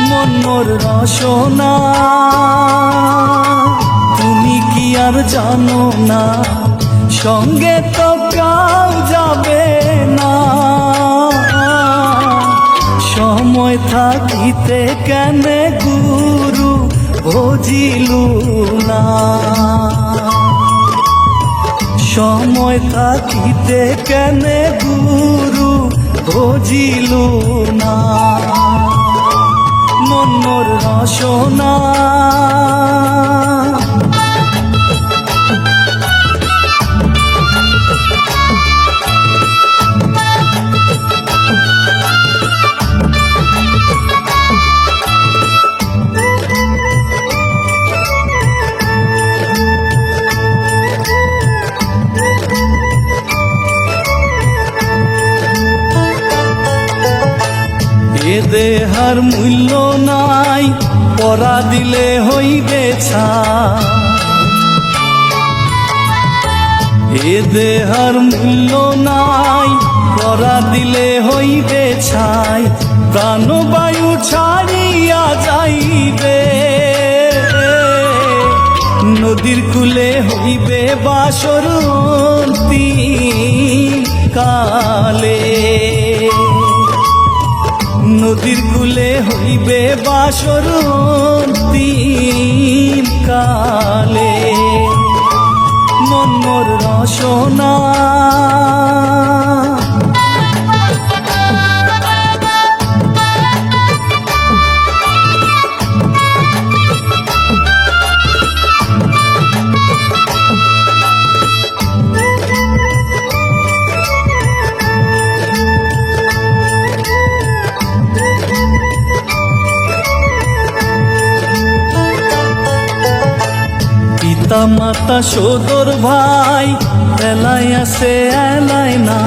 মন মোর রসনা, তুমি কি আর জানো না সঙ্গে তো কাউ যাবে না। সময় থাকিতে কেনে গুরু ভজিলু না, সময় থাকিতে কেনে গুরু ভজিলু না। মন মোর রসনা, এ দেহার মূল্য নাই পরা দিলে হইবে ছাই। এ দেহার মূল্য নাই পরা দিলে হইবে ছাই। প্রাণবায়ু ছাড়িয়া যাইবে, নদীর কূলে হইবে বাসর অন্তিম কালে। নদীর কূলে হইবে বাসর অন্তিম কালে। মন মোর রসনা, পিতা মাতা সোদর ভাই এলাই আছে এলাই না।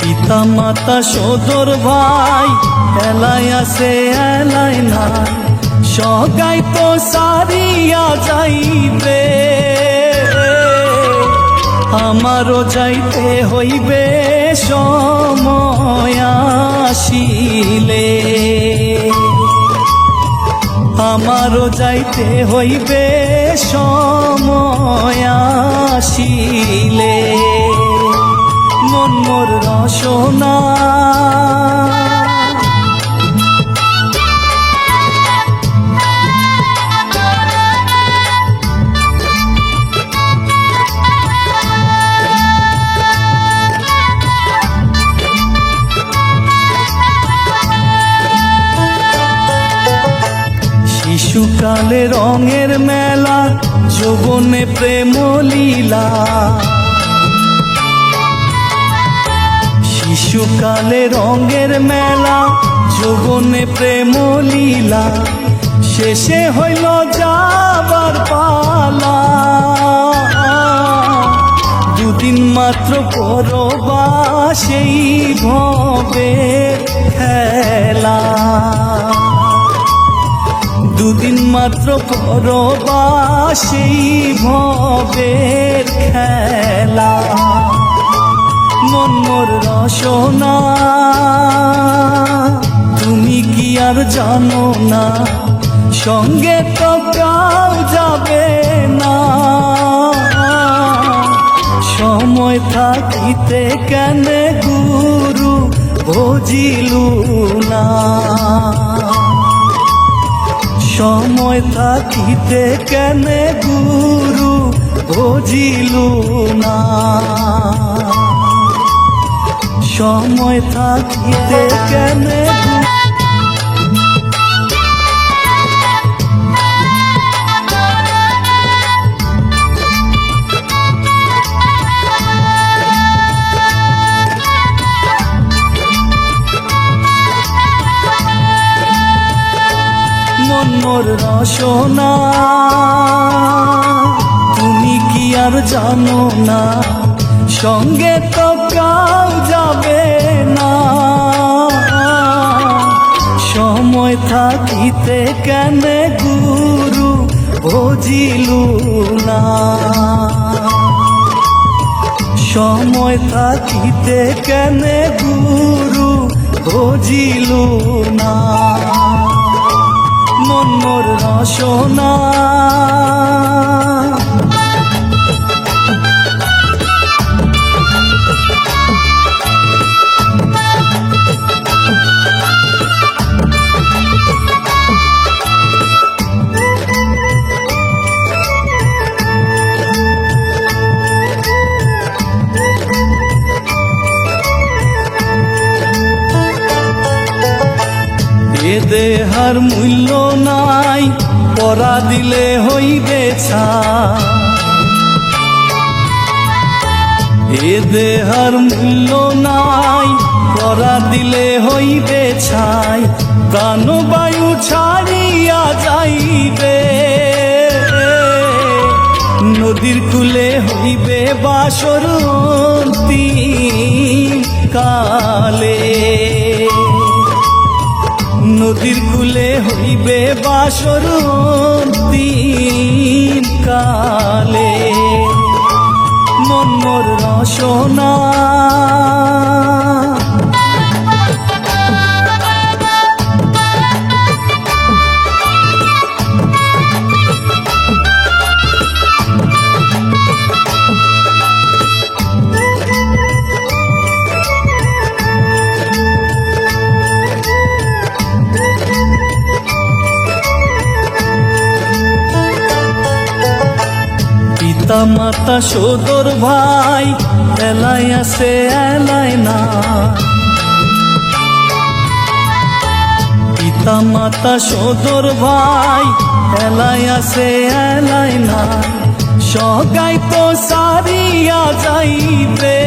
পিতা মাতা সোদর ভাই এলাই আছে এলাই না। সগাই তো সারিয়া যাইবে, আমারও যাইতে হইবে সময় আসিলে। আমারও যাইতে হইবে সময় আসিলে। মন মোর রসনা, শিশুকালে রঙের মেলা, যৌবনে প্রেম লীলা। শিশুকালে রঙের মেলা, যৌবনে প্রেম লীলা। শেষে হইল যাবার পালা, দুদিন মাত্র করবা সেই ভবের খেলা। দুদিন মাত্র করবা সেই ভবের খেলা। মন মোর রসনা, তুমি কি আর জানো না সঙ্গে তো কাউ যাবে না। সময় থাকিতে কেনে গুরু ভজিলু না, সময় থাকিতে কেনে গুরু ভজিলু না। সময় থাকিতে কেনে মন মোর রসনা, তুমি কি আর জানো না সঙ্গে তো কাউ যাবে না। সময় থাকিতে কেনে গুরু ভজিলু না, সময় থাকিতে কেনে গুরু বুঝিলু না মন মোর রসনা। এ দেহার মূল্য নাই পরা দিলে হইবে ছাই, এ দেহার মূল্য নাই পরা দিলে হইবে ছাই, প্রাণ বায়ু ছাড়িয়া যাইবে নদীর কূলে হইবে বাসর কালে, নদীর কূলে হইবে বাসর কালে মন মোর রসনা। পিতা মাতা সোদর ভাই এলাই আছে এলাই না, পিতা মাতা সোদর ভাই এলাই আছে এলাই না, সগাই তো সারিয়া যাইবে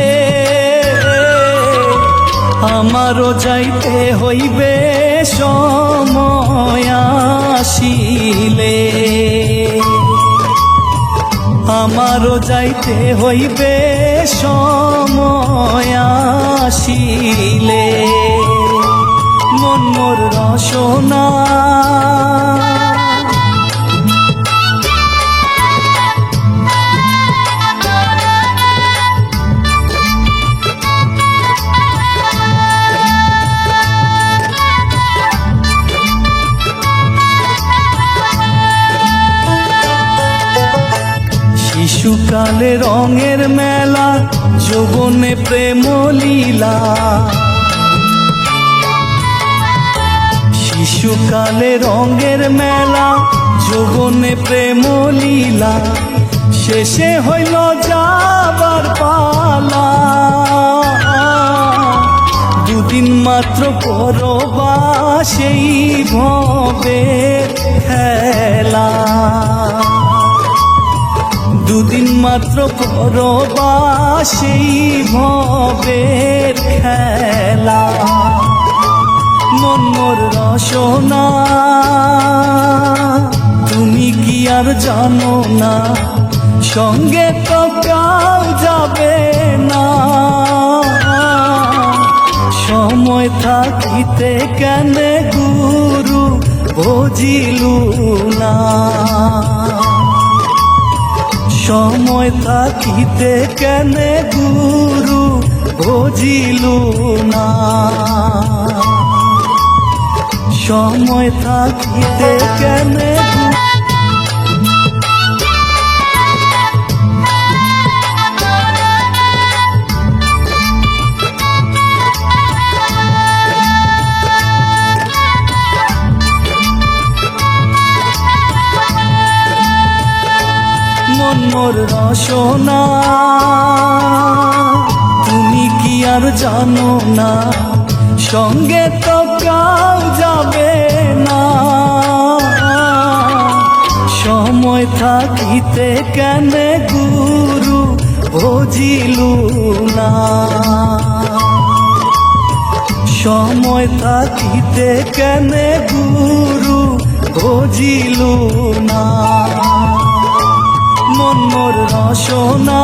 আমারও যাইতে হইবে সময় আসিলে, আমারও যাইতে হইবে সময় আসিলে মন মোর রসনা। শিশুকালে রঙের মেলা যৌবনে প্রেম লীলা, শিশুকালে রঙের মেলা যৌবনে প্রেম লীলা, শেষে হইল যাবার পালা দুদিন মাত্র করবা সেই ভবের খেলা, দুদিন মাত্র করবা সেই ভবের খেলা মন মোর রসনা। তুমি কি আর জানো না সঙ্গে তো কাউ যাবে না, সময় থাকিতে কেন গুরু বুঝিলু না, সময় থাকিতে কেন গুরু বুঝিলু না, সময় থাকিতে কেন মন মোর রসনা। তুমি কি আর জানো না সঙ্গে তো কাউ যাবে না, সময় থাকিতে কেন গুরু বুঝিলু না, সময় থাকিতে কেন গুরু বুঝিলু না মন মোর রসনা।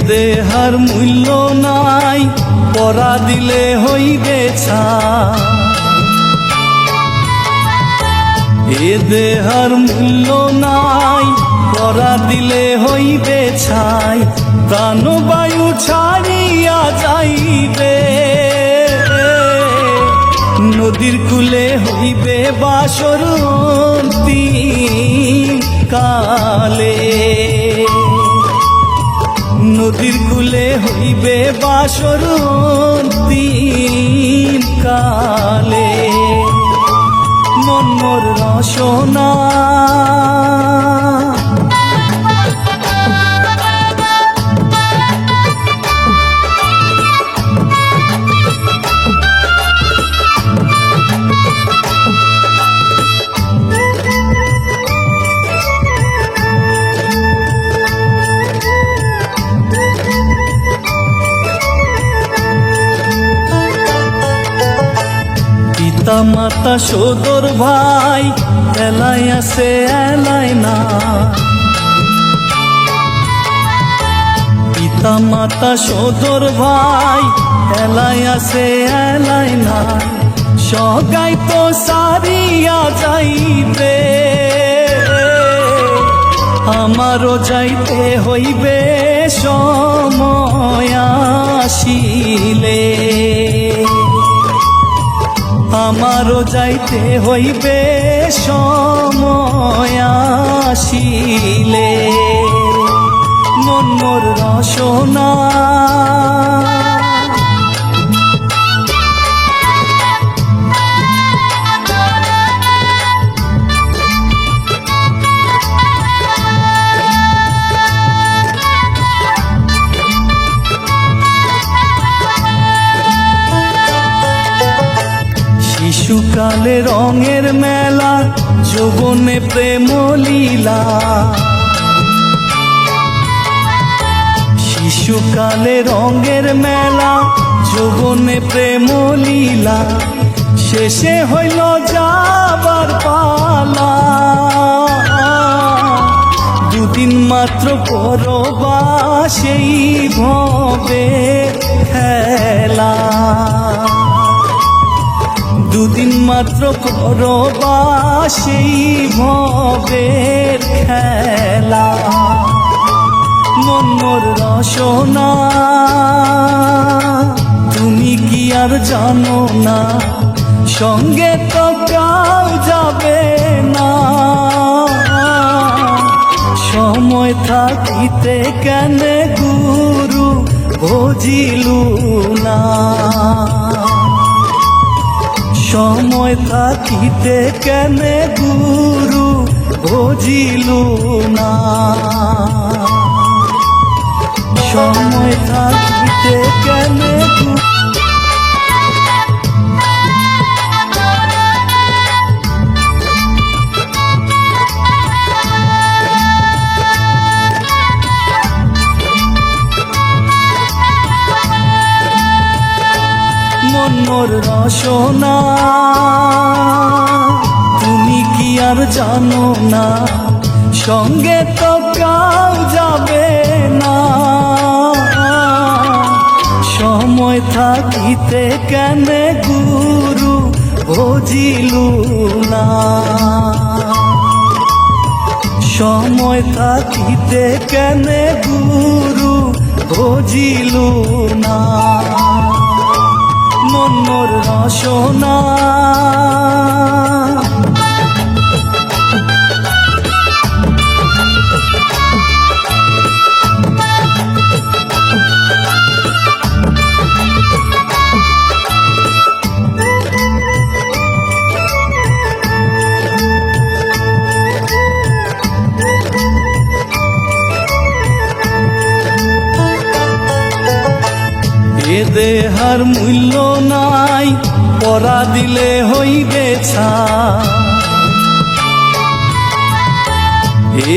দেহার মূল্য নাই, পরা দিলে হইবে ছাই। এ দেহার মূল্য নাই, পরা দিলে হইবে ছাই। প্রাণবায়ু ছাড়িয়া যাইবে, নদীর কূলে হইবে বাসর অন্তিম কালে। নদীর কূলে হইবে বাসর অন্তিম কালে। মন মোর রসনা পিতা মাতা সদর ভাই, এলাই আছে এলাই না। পিতা মাতা সদর ভাই, এলাই আছে এলাই না। সগাই তো সারিয়া যাইবে, আমারও যাইতে হইবে সময় আসিলে। আমারও যাইতে হইবে সময় আসিলে। মন মোর রসনা শিশুকালে রঙের মেলা, যৌবনে প্রেম লীলা। শিশুকালে রঙের মেলা, যৌবনে প্রেম লীলা। শেষে হইল যাবার পালা, দুদিন মাত্র পরবা সেই ভবে খেলা। দুদিন মাত্র করবা সেই ভবের খেলা। মন মোর রসনা তুমি কি আর জানো না, সঙ্গে তো কাউ যাবে না। সময় থাকিতে কেন গুরু ভজিলু না। সময় থাকিতে কেন গুরু ভজিলু না। সময় থাকিতে কেন মন মোর রসনা তুমি কি আর জানো না, সঙ্গে তো কাউ যাবে না। সময় থাকিতে কেন গুরু ভজিলু না। সময় থাকিতে কেন গুরু ভজিলু না। মন মোর রসনা এ দেহার মূল্য নাই, পরা দিলে হইবে ছাই।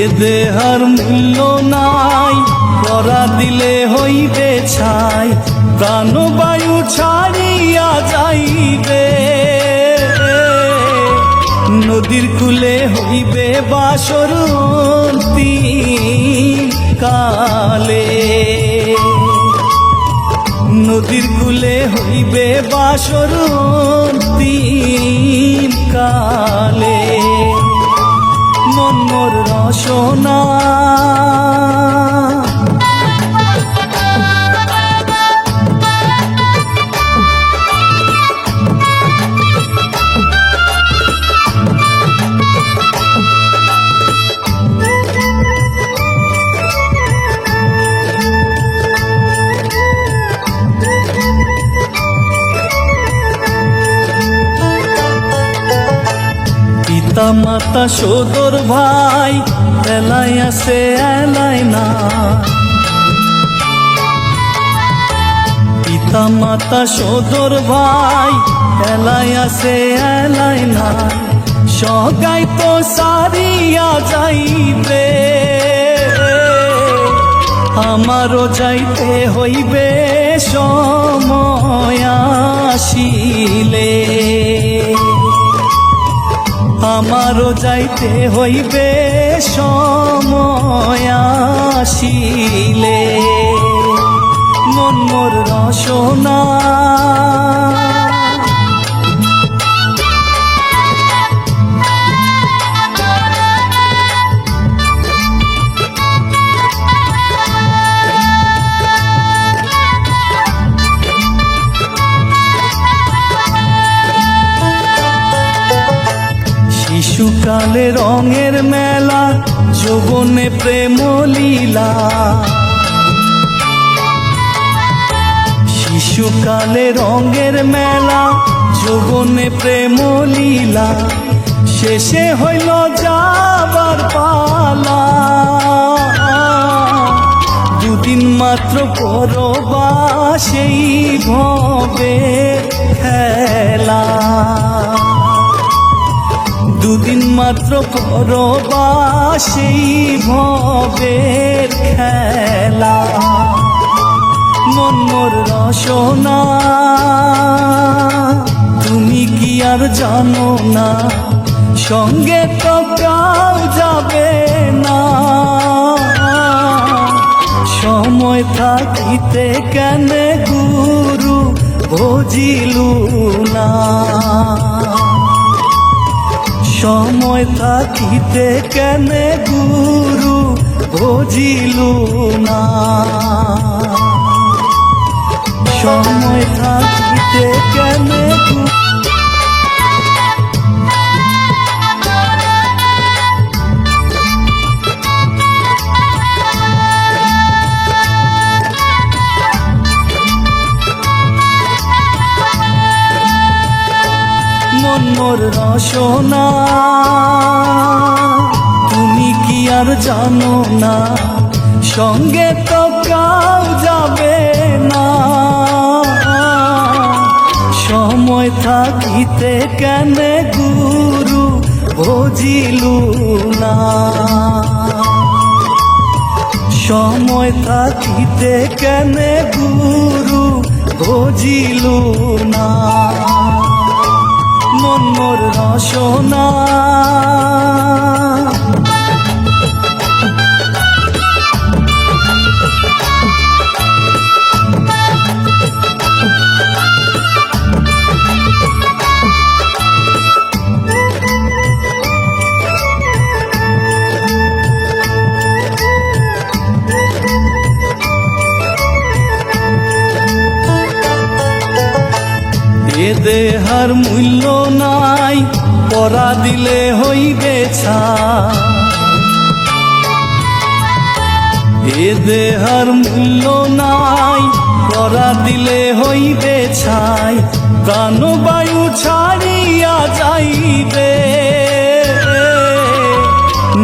এ দেহার মূল্য নাই, পরা দিলে হইবে ছাই। প্রাণবায়ু ছাড়িয়া যাইবে, নদীর কূলে হইবে বাসর অন্তিম কালে নদীর কূলে হইবে বাসর অন্তিম কালে মন মোর রসনা পিতা মাতা সদর ভাই এলাই আছে এলাই না পিতা মাতা সদর ভাই এলাই আছে এলাই না সগাই তো সারিয়া যাইবে আমারও যাইতে হইবে সময় আসিলে আমারও যাইতে হইবে সময় আসিলে মন মোর রসনা শিশুকালে রঙের মেলা যৌবনে প্রেম লীলা শিশুকালে রঙের মেলা যৌবনে প্রেম লীলা শেষে হইল যাবার পালা দুদিন মাত্র করবা সেই ভবে খেলা দুদিন মাত্র করবা সেই ভবের খেলা মন মোর রসনা তুমি কি আর জানো না সঙ্গে তো কাউ যাবে না সময় থাকিতে কেন গুরু বুঝিলু না সময় থাকিতে কেন গুরু বুঝিলু না সময় থাকিতে কেন মন মোর রসনা তুমি কি আর জানো না সঙ্গে তো কাউ যাবে না সময় থাকিতে কেন গুরু বুঝিলু না সময় থাকিতে কেন গুরু বুঝিলু না মন মোর রসনা এ দেহার মূল্য নাই পরা দিলে হইবে ছাই এ দেহার মূল্য নাই পরা দিলে হইবে ছাই প্রাণবায়ু ছাড়িয়া যাইবে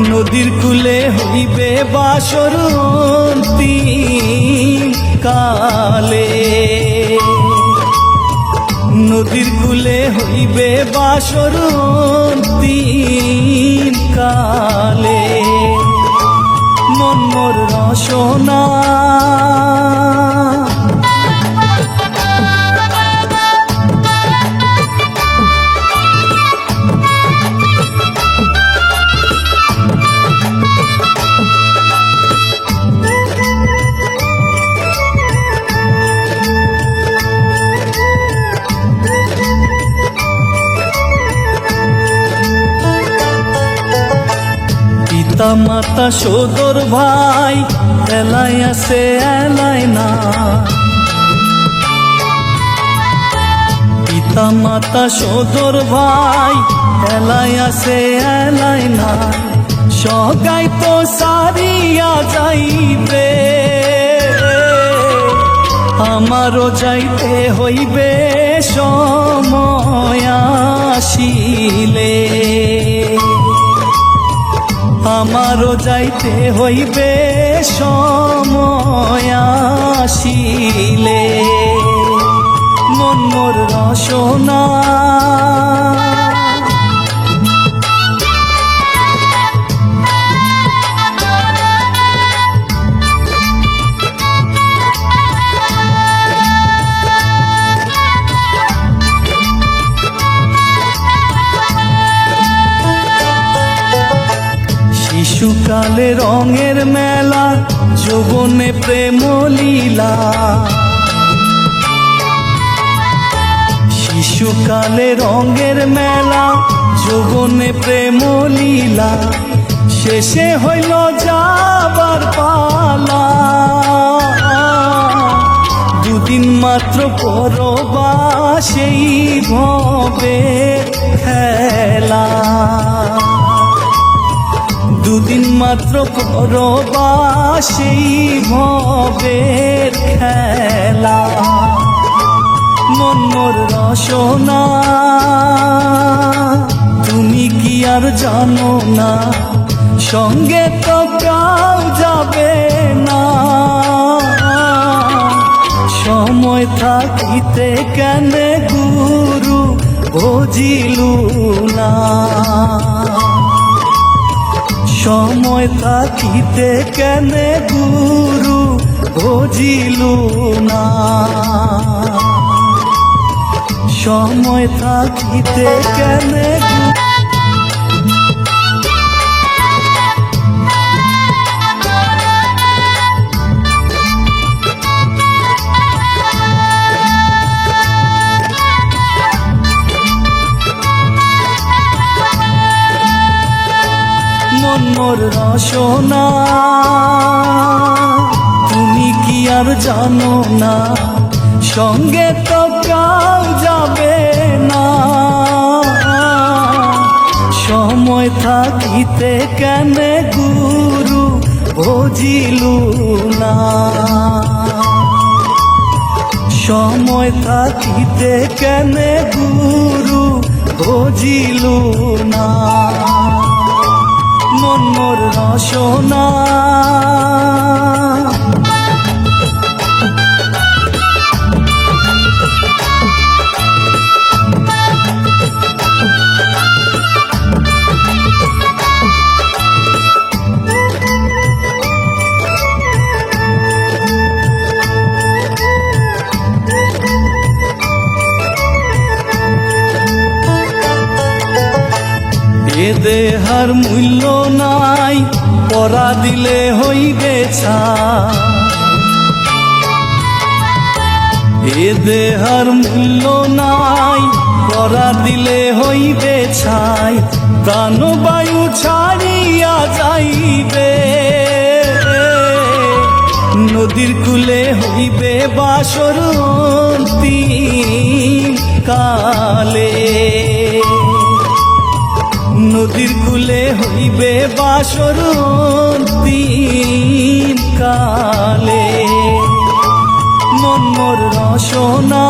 নদীর কূলে হইবে বাসর অন্তিম কালে নদীর কূলে হইবে বাসর অন্তিম কালে মন মোর রসনা পিতা মাতা সদর ভাই এলাই আছে এলাই না, পিতা মাতা সদর ভাই এলাই আছে এলাই না, সগাই তো সারিয়া যাইবে, আমারও যাইতে হইবে সময় আসিলে, আমারও যাইতে হইবে সময় আসিলে, মন মোর রসনা শিশুকালে রঙের মেলা, যৌবনে প্রেম লীলা, শিশুকালে রঙের মেলা, যৌবনে প্রেম লীলা, শেষে হইল যাবার পালা, দুদিন মাত্র পরবাসেই ভবে খেলা, দুদিন মাত্র পরবাসেই ভবের খেলা, মন মোর রসনা তুমি কি আর জানো না, সঙ্গে তো কাউ যাবে না, সময় থাকিতে কেন গুরু বুঝিলু না, সময় থাকিতে কেন গুরু বুঝিলু না, সময় থাকিতে কেন মন মোর রসনা তুমি কি আর জানো না, সঙ্গে তো কাউ যাবে না, সময় থাকিতে কেন গুরু বুঝিলু না, সময় থাকিতে কেন গুরু বুঝিলু না, মন মোর রসনা এ দেহার মূল্য নাই, পরা দিলে হইবে ছাই, এ দেহার মূল্য নাই, পরা দিলে হইবে ছাই, প্রাণবায়ু ছাড়িয়া যাইবে, নদীর কূলে হইবে বাসর অন্তিম কালে, নদীর কূলে হইবে বাসর অন্তিম কালে, মন মোর রসনা